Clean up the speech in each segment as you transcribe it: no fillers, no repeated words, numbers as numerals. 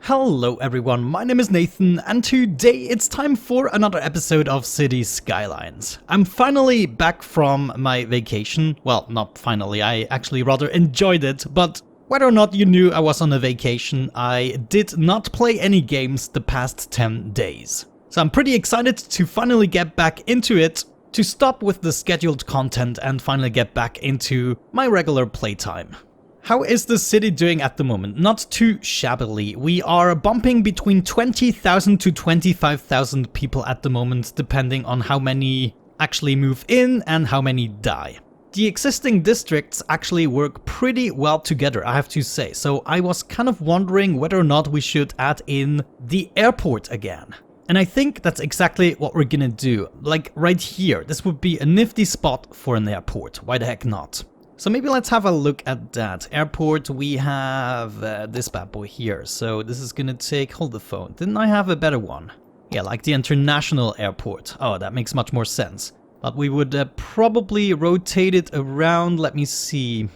Hello everyone, my name is Nathan and today it's time for another episode of City Skylines. I'm finally back from my vacation. Well, not finally, I actually rather enjoyed it, but whether or not you knew I was on a vacation, I did not play any games the past 10 days. So I'm pretty excited to finally get back into it, to stop with the scheduled content and finally get back into my regular playtime. How is the city doing at the moment? Not too shabbily. We are bumping between 20,000 to 25,000 people at the moment, depending on how many actually move in and how many die. The existing districts actually work pretty well together, I have to say. So I was kind of wondering whether or not we should add in the airport again. And I think that's exactly what we're gonna do. Like right here, this would be a nifty spot for an airport. Why the heck not? So maybe let's have a look at that. Airport, we have this bad boy here. So this is gonna take, hold the phone. Didn't I have a better one? Yeah, like the international airport. Oh, that makes much more sense. But we would probably rotate it around, let me see.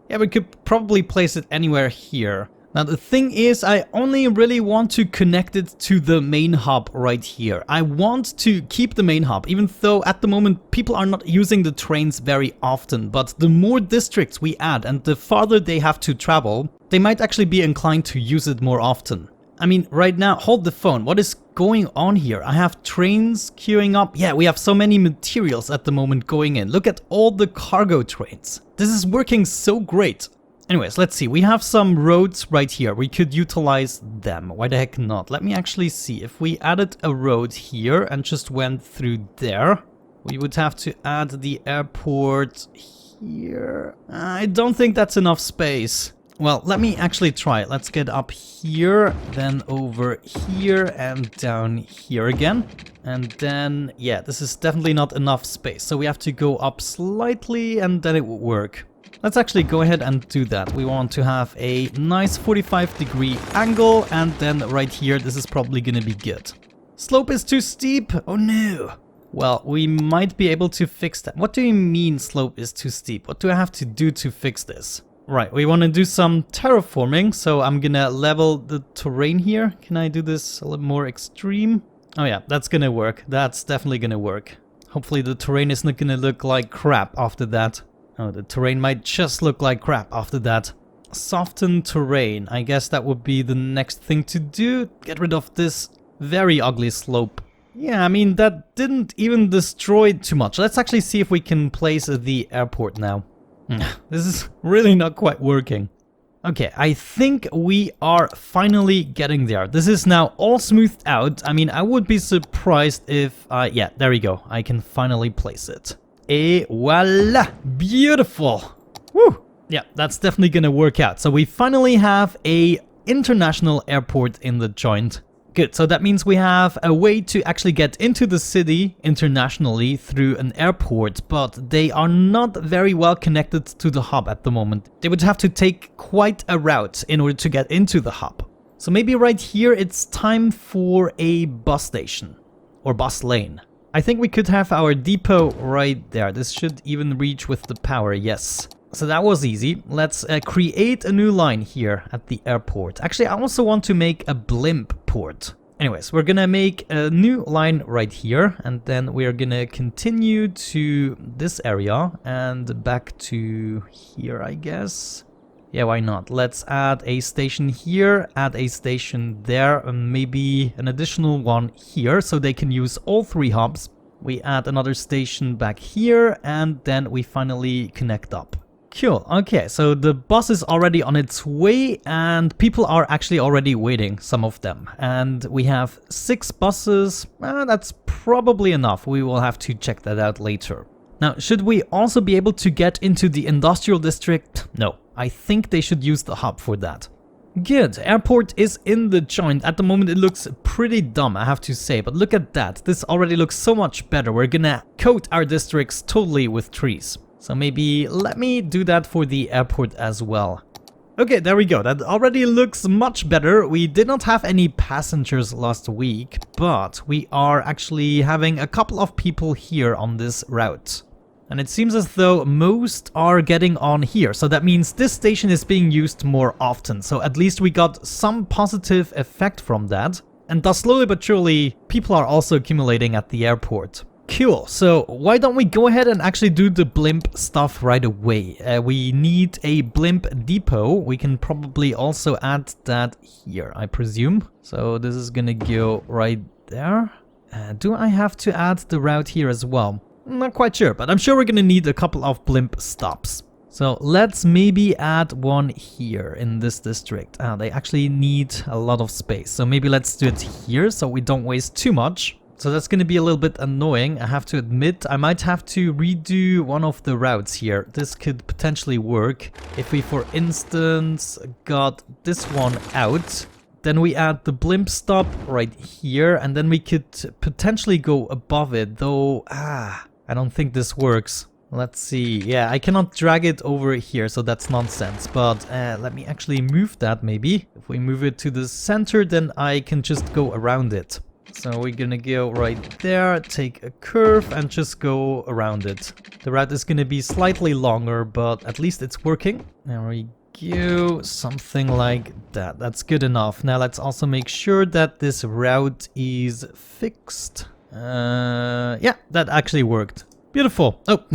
Yeah, we could probably place it anywhere here. Now the thing is, I only really want to connect it to the main hub right here. I want to keep the main hub, even though at the moment people are not using the trains very often. But the more districts we add and the farther they have to travel, they might actually be inclined to use it more often. I mean, right now, hold the phone, what is going on here? I have trains queuing up. Yeah, we have so many materials at the moment going in. Look at all the cargo trains. This is working so great. Anyways, let's see. We have some roads right here. We could utilize them. Why the heck not? Let me actually see. If we added a road here and just went through there, we would have to add the airport here. I don't think that's enough space. Well, let me actually try it. Let's get up here, then over here and down here again. And then, yeah, this is definitely not enough space. So we have to go up slightly and then it will work. Let's actually go ahead and do that. We want to have a nice 45-degree angle, and then right here, this is probably gonna be good. Slope is too steep. Oh no. Well, we might be able to fix that. What do you mean slope is too steep? What do I have to do to fix this? Right, we want to do some terraforming, so I'm gonna level the terrain here. Can I do this a little more extreme? Oh yeah, that's gonna work. That's definitely gonna work. Hopefully the terrain is not gonna look like crap after that. Oh, the terrain might just look like crap after that. Soften terrain. I guess that would be the next thing to do. Get rid of this very ugly slope. Yeah, I mean, that didn't even destroy too much. Let's actually see if we can place the airport now. This is really not quite working. Okay, I think we are finally getting there. This is now all smoothed out. I mean, I would be surprised if... yeah, there we go. I can finally place it. Et voila! Beautiful! Woo! Yeah, that's definitely gonna work out. So we finally have a international airport in the joint. Good, so that means we have a way to actually get into the city internationally through an airport, but they are not very well connected to the hub at the moment. They would have to take quite a route in order to get into the hub. So maybe right here it's time for a bus station or bus lane. I think we could have our depot right there. This should even reach with the power, yes. So that was easy. Let's create a new line here at the airport. Actually, I also want to make a blimp port. Anyways, we're gonna make a new line right here, and then we're gonna continue to this area and back to here, I guess. Yeah, why not? Let's add a station here, add a station there, and maybe an additional one here, so they can use all three hubs. We add another station back here, and then we finally connect up. Cool, okay, so the bus is already on its way, and people are actually already waiting, some of them. And we have 6 buses. That's probably enough. We will have to check that out later. Now, should we also be able to get into the industrial district? No. I think they should use the hub for that. Good, airport is in the joint. At the moment it looks pretty dumb, I have to say, but look at that. This already looks so much better. We're gonna coat our districts totally with trees. So maybe let me do that for the airport as well. Okay, there we go. That already looks much better. We did not have any passengers last week, but we are actually having a couple of people here on this route. And it seems as though most are getting on here. So that means this station is being used more often. So at least we got some positive effect from that. And thus slowly but surely, people are also accumulating at the airport. Cool, so why don't we go ahead and actually do the blimp stuff right away. We need a blimp depot. We can probably also add that here, I presume. So this is gonna go right there. Do I have to add the route here as well? Not quite sure, but I'm sure we're gonna need a couple of blimp stops. So let's maybe add one here in this district. They actually need a lot of space. So maybe let's do it here so we don't waste too much. So that's going to be a little bit annoying, I have to admit. I might have to redo one of the routes here. This could potentially work. If we, for instance, got this one out, then we add the blimp stop right here, and then we could potentially go above it, though, I don't think this works. Let's see. Yeah, I cannot drag it over here, so that's nonsense. But let me actually move that maybe. If we move it to the center, then I can just go around it. So we're gonna go right there, take a curve and just go around it. The route is gonna be slightly longer, but at least it's working. There we go, something like that. That's good enough. Now let's also make sure that this route is fixed. Yeah, that actually worked. Beautiful. Oh,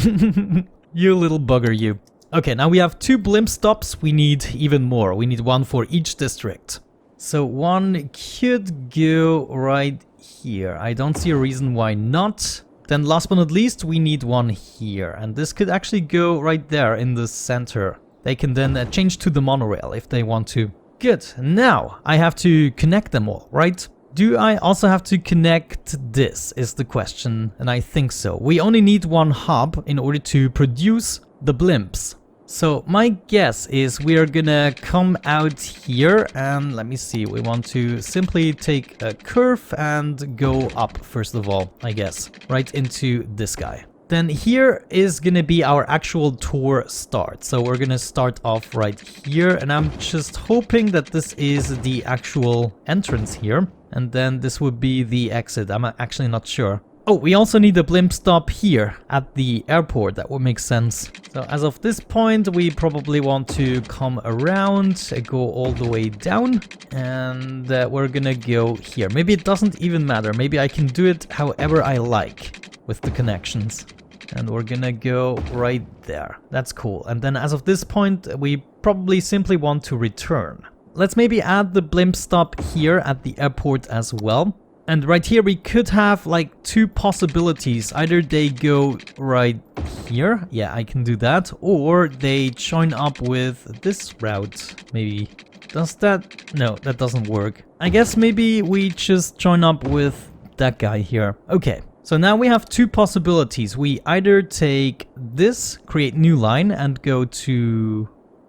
you little bugger, you. Okay, now we have 2 blimp stops. We need even more. We need one for each district. So one could go right here. I don't see a reason why not. Then last but not least, we need one here. And this could actually go right there in the center. They can then change to the monorail if they want to. Good. Now I have to connect them all, right? Do I also have to connect this is the question. And I think so. We only need one hub in order to produce the blimps. So my guess is we are gonna come out here and let me see, we want to simply take a curve and go up first of all, I guess, right into this guy. Then here is gonna be our actual tour start. So we're gonna start off right here and I'm just hoping that this is the actual entrance here. And then this would be the exit, I'm actually not sure. Oh, we also need a blimp stop here at the airport. That would make sense. So as of this point, we probably want to come around, go all the way down, and we're gonna go here. Maybe it doesn't even matter. Maybe I can do it however I like with the connections. And we're gonna go right there. That's cool. And then as of this point, we probably simply want to return. Let's maybe add the blimp stop here at the airport as well. And right here we could have like 2 possibilities. Either they go right here, yeah, I can do that, or they join up with this route, maybe. Does that? No, that doesn't work. I guess maybe we just join up with that guy here. Okay, so now we have 2 possibilities. We either take this, create new line, and go to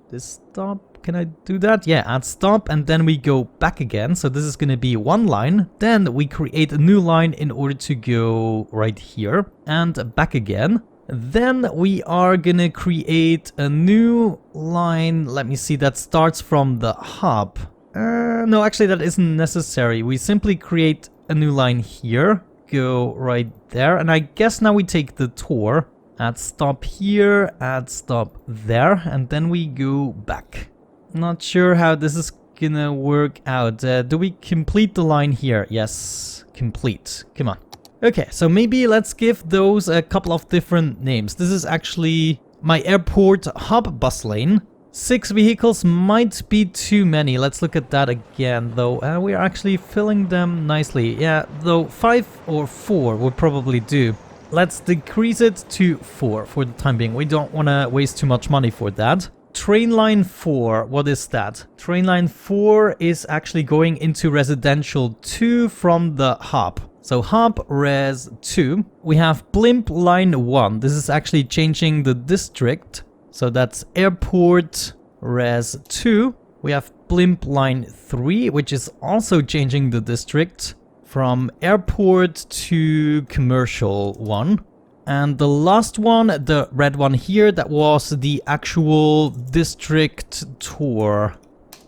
this stop. Can I do that? Yeah, add stop and then we go back again. So this is going to be one line. Then we create a new line in order to go right here and back again. Then we are going to create a new line. Let me see, that starts from the hub. No, actually that isn't necessary. We simply create a new line here. Go right there. And I guess now we take the tour. Add stop here, add stop there, and then we go back. Not sure how this is gonna work out. Do we complete the line here? Yes, complete. Come on. Okay, so maybe let's give those a couple of different names. This is actually my airport hub bus lane. 6 vehicles might be too many. Let's look at that again, though. We are actually filling them nicely. Yeah, though 5 or 4 would probably do. Let's decrease it to 4 for the time being. We don't want to waste too much money for that. Train line 4, what is that? Train line 4 is actually going into residential 2 from the hub. So hub res 2. We have blimp line 1. This is actually changing the district. So that's airport res 2. We have blimp line 3, which is also changing the district from airport to commercial 1. And the last one, the red one here, that was the actual district tour,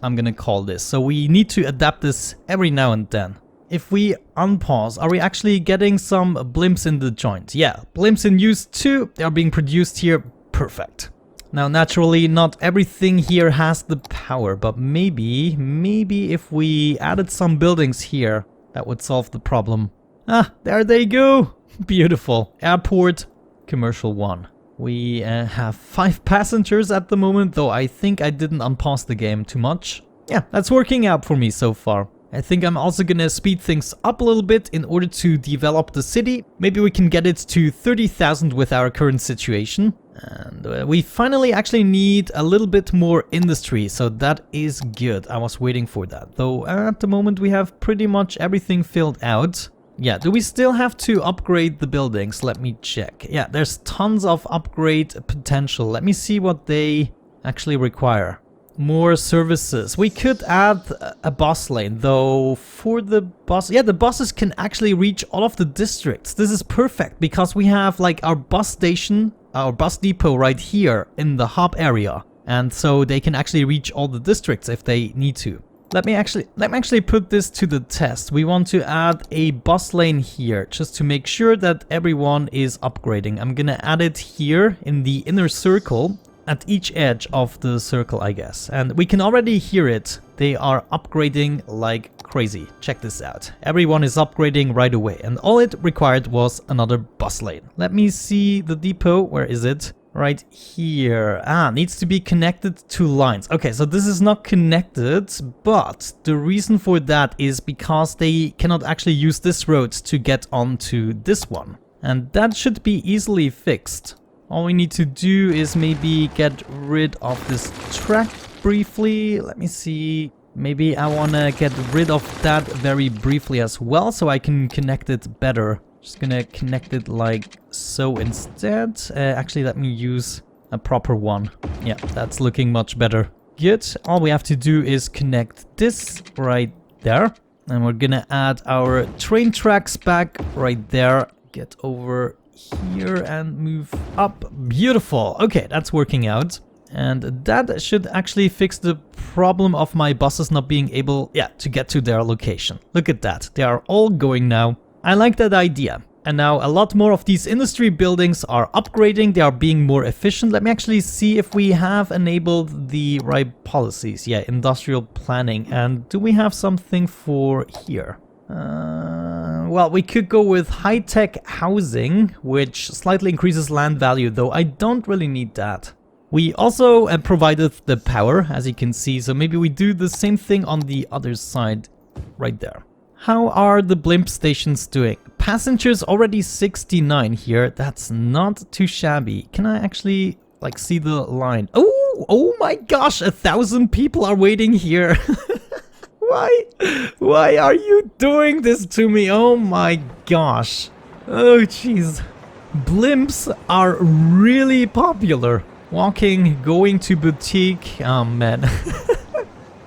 I'm gonna call this. So we need to adapt this every now and then. if we unpause, are we actually getting some blimps in the joint? Yeah, blimps in use too. They are being produced here. Perfect. Now, naturally, not everything here has the power, but maybe if we added some buildings here, that would solve the problem. Ah, there they go. Beautiful. Airport, commercial 1. We have 5 passengers at the moment, though I think I didn't unpause the game too much. Yeah, that's working out for me so far. I think I'm also gonna speed things up a little bit in order to develop the city. Maybe we can get it to 30,000 with our current situation. And we finally actually need a little bit more industry, so that is good. I was waiting for that. Though at the moment we have pretty much everything filled out. Yeah, do we still have to upgrade the buildings? Let me check. Yeah, there's tons of upgrade potential. Let me see what they actually require. More services. We could add a bus lane, though for the bus... Yeah, the buses can actually reach all of the districts. This is perfect because we have like our bus station, our bus depot right here in the hub area. And so they can actually reach all the districts if they need to. Let me actually put this to the test. We want to add a bus lane here just to make sure that everyone is upgrading. I'm gonna add it here in the inner circle. At each edge of the circle, I guess. And we can already hear it. They are upgrading like crazy. Check this out. Everyone is upgrading right away. And all it required was another bus lane. Let me see the depot. Where is it? Right here. Ah, needs to be connected to lines. Okay, so this is not connected, but the reason for that is because they cannot actually use this road to get onto this one. And that should be easily fixed. All we need to do is maybe get rid of this track briefly. Let me see. Maybe I want to get rid of that very briefly as well so I can connect it better. Just gonna connect it like so instead. Actually, let me use a proper one. Yeah, that's looking much better. Good. All we have to do is connect this right there. And we're gonna add our train tracks back right there. Get over here and move up. Beautiful. Okay, that's working out. And that should actually fix the problem of my buses not being able, to get to their location. Look at that. They are all going now. I like that idea. And now a lot more of these industry buildings are upgrading. They are being more efficient. Let me actually see if we have enabled the right policies. Yeah, industrial planning. And do we have something for here? Well, we could go with high-tech housing, which slightly increases land value, though I don't really need that. We also provided the power, as you can see, so maybe we do the same thing on the other side, right there. How are the blimp stations doing? Passengers already 69 here. That's not too shabby. Can I actually, like, see the line? Oh my gosh, 1,000 people are waiting here. Why are you doing this to me? Oh my gosh. Oh jeez. Blimps are really popular. Walking, going to boutique. Oh man.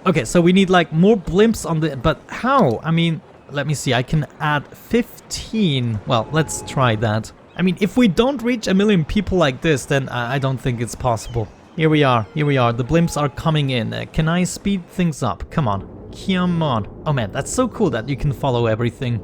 Okay, so we need like more blimps on the... But how? I mean, let me see. I can add 15. Well, let's try that. I mean, if we don't reach 1 million people like this, then I don't think it's possible. Here we are. Here we are. The blimps are coming in. Can I speed things up? Come on. Come on. Oh man, that's so cool that you can follow everything.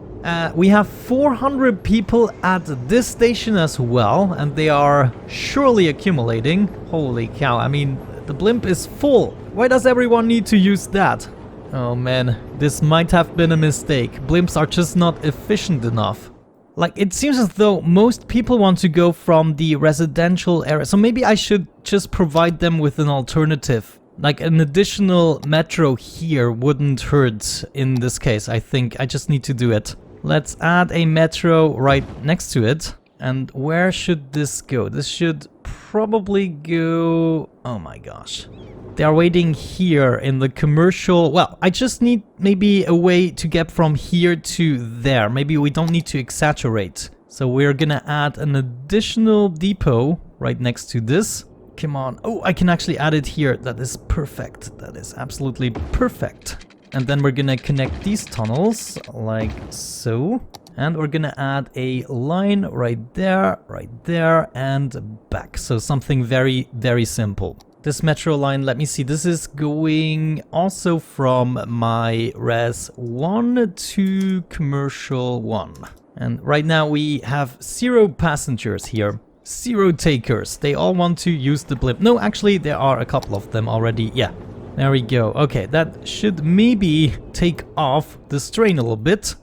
We have 400 people at this station as well, and they are surely accumulating. Holy cow, I mean, the blimp is full. Why does everyone need to use that? Oh man, this might have been a mistake. Blimps are just not efficient enough. Like, it seems as though most people want to go from the residential area, so maybe I should just provide them with an alternative. Like an additional metro here wouldn't hurt in this case, I think. I just need to do it. Let's add a metro right next to it. And where should this go? This should probably go... Oh my gosh. They are waiting here in the commercial... Well, I just need maybe a way to get from here to there. Maybe we don't need to exaggerate. So we're gonna add an additional depot right next to this. Come on. Oh, I can actually add it here. That is perfect. That is absolutely perfect. And then we're gonna connect these tunnels like so. And we're gonna add a line right there, and back. So something very, very simple. this metro line, let me see, this is going also from my Res 1 to Commercial 1. And right now we have 0 passengers here, 0 takers. They all want to use the blimp. No, actually there are a couple of them already. Yeah, there we go. Okay, that should maybe take off the strain a little bit.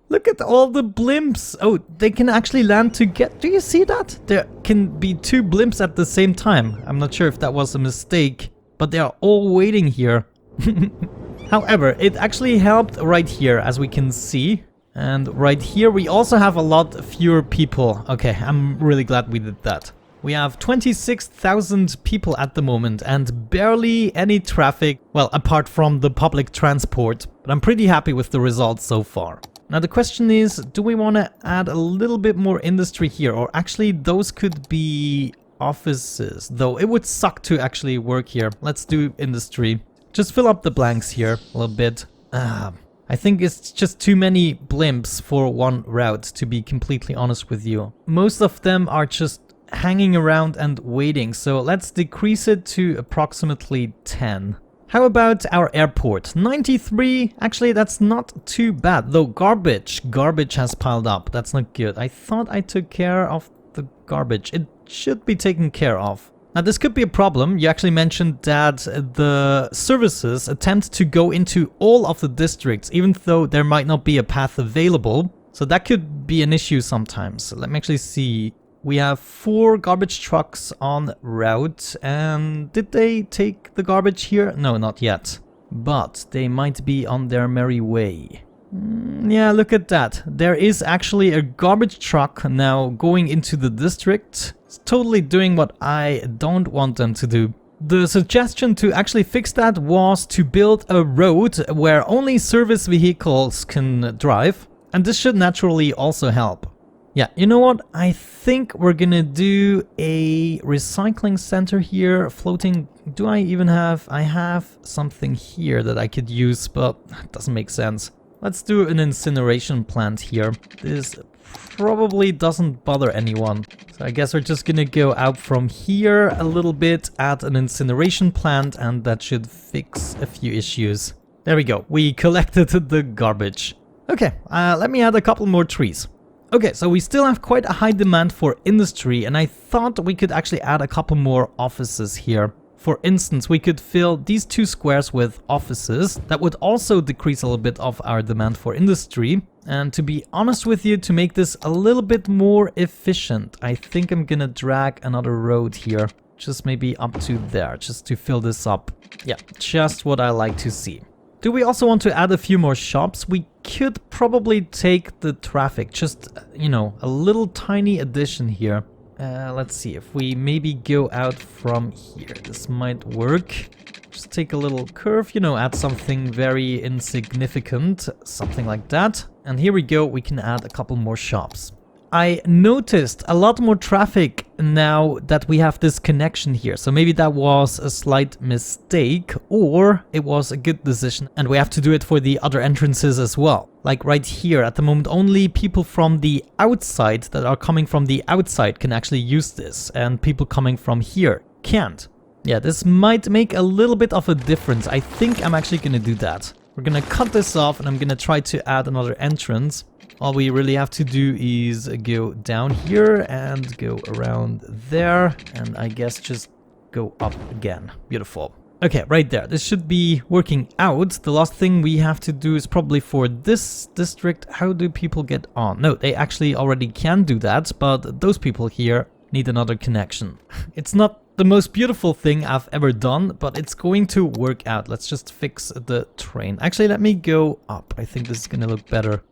Look at all the blimps. Oh, they can actually land together. Do you see that? There can be 2 blimps at the same time. I'm not sure if that was a mistake, but they are all waiting here. However, it actually helped right here, as we can see. And right here, we also have a lot fewer people. Okay, I'm really glad we did that. We have 26,000 people at the moment and barely any traffic, well, apart from the public transport. But I'm pretty happy with the results so far. Now the question is, do we want to add a little bit more industry here? Or actually those could be offices, though it would suck to actually work here. Let's do industry. Just fill up the blanks here a little bit. I think it's just too many blimps for one route, to be completely honest with you. Most of them are just hanging around and waiting, so let's decrease it to approximately 10. How about our airport? 93? Actually, that's not too bad. Though garbage has piled up. That's not good. I thought I took care of the garbage. It should be taken care of. Now, this could be a problem. You actually mentioned that the services attempt to go into all of the districts, even though there might not be a path available. So that could be an issue sometimes. Let me actually see. We have 4 garbage trucks en route, and did they take the garbage here? No, not yet. But they might be on their merry way. Yeah, look at that. There is actually a garbage truck now going into the district. It's totally doing what I don't want them to do. The suggestion to actually fix that was to build a road where only service vehicles can drive. And this should naturally also help. Yeah, you know what? I think we're gonna do a recycling center here, floating. Do I even have? I have something here that I could use, but it doesn't make sense. Let's do an incineration plant here. This probably doesn't bother anyone. So I guess we're just gonna go out from here a little bit, add an incineration plant, and that should fix a few issues. There we go. We collected the garbage. Okay, let me add a couple more trees. Okay, so we still have quite a high demand for industry, and I thought we could actually add a couple more offices here. For instance, we could fill these 2 squares with offices. That would also decrease a little bit of our demand for industry. And to be honest with you, to make this a little bit more efficient, I think I'm gonna drag another road here. Just maybe up to there, just to fill this up. Yeah, just what I like to see. Do we also want to add a few more shops? We could probably take the traffic, just, you know, a little tiny addition here. Let's see, if we maybe go out from here, this might work. Just take a little curve, you know, add something very insignificant, something like that. And here we go, we can add a couple more shops. I noticed a lot more traffic now that we have this connection here. So maybe that was a slight mistake, or it was a good decision and we have to do it for the other entrances as well. Like right here at the moment, only people from the outside that are coming from the outside can actually use this, and people coming from here can't. Yeah, this might make a little bit of a difference. I think I'm actually gonna do that. We're gonna cut this off and I'm gonna try to add another entrance. All we really have to do is go down here and go around there, and I guess just go up again. Beautiful. Okay, right there. This should be working out. The last thing we have to do is probably for this district. How do people get on? No, they actually already can do that, but those people here need another connection. It's not the most beautiful thing I've ever done, but it's going to work out. Let's just fix the train. Actually, let me go up. I think this is gonna look better.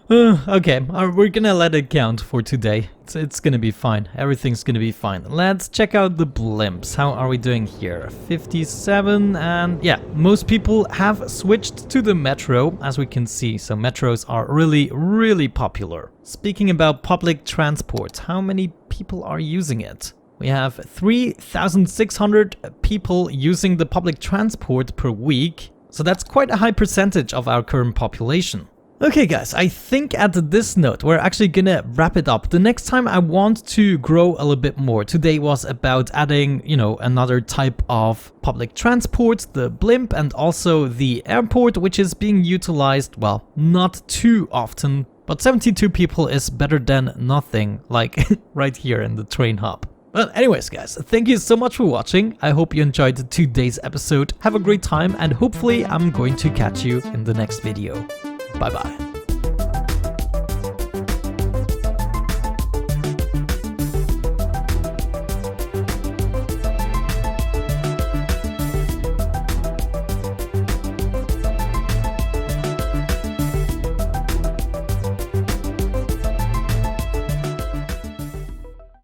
Okay, we're gonna let it count for today. It's gonna be fine. Everything's gonna be fine. Let's check out the blimps. How are we doing here? 57, and yeah, most people have switched to the metro, as we can see. So metros are really popular. Speaking about public transport, how many people are using it? We have 3,600 people using the public transport per week. So that's quite a high percentage of our current population. Okay guys, I think at this note we're actually gonna wrap it up. The next time I want to grow a little bit more. Today was about adding, you know, another type of public transport, the blimp, and also the airport, which is being utilized, well, not too often, but 72 people is better than nothing, like right here in the train hub. But anyways guys, thank you so much for watching. I hope you enjoyed today's episode. Have a great time, and hopefully I'm going to catch you in the next video. Bye bye.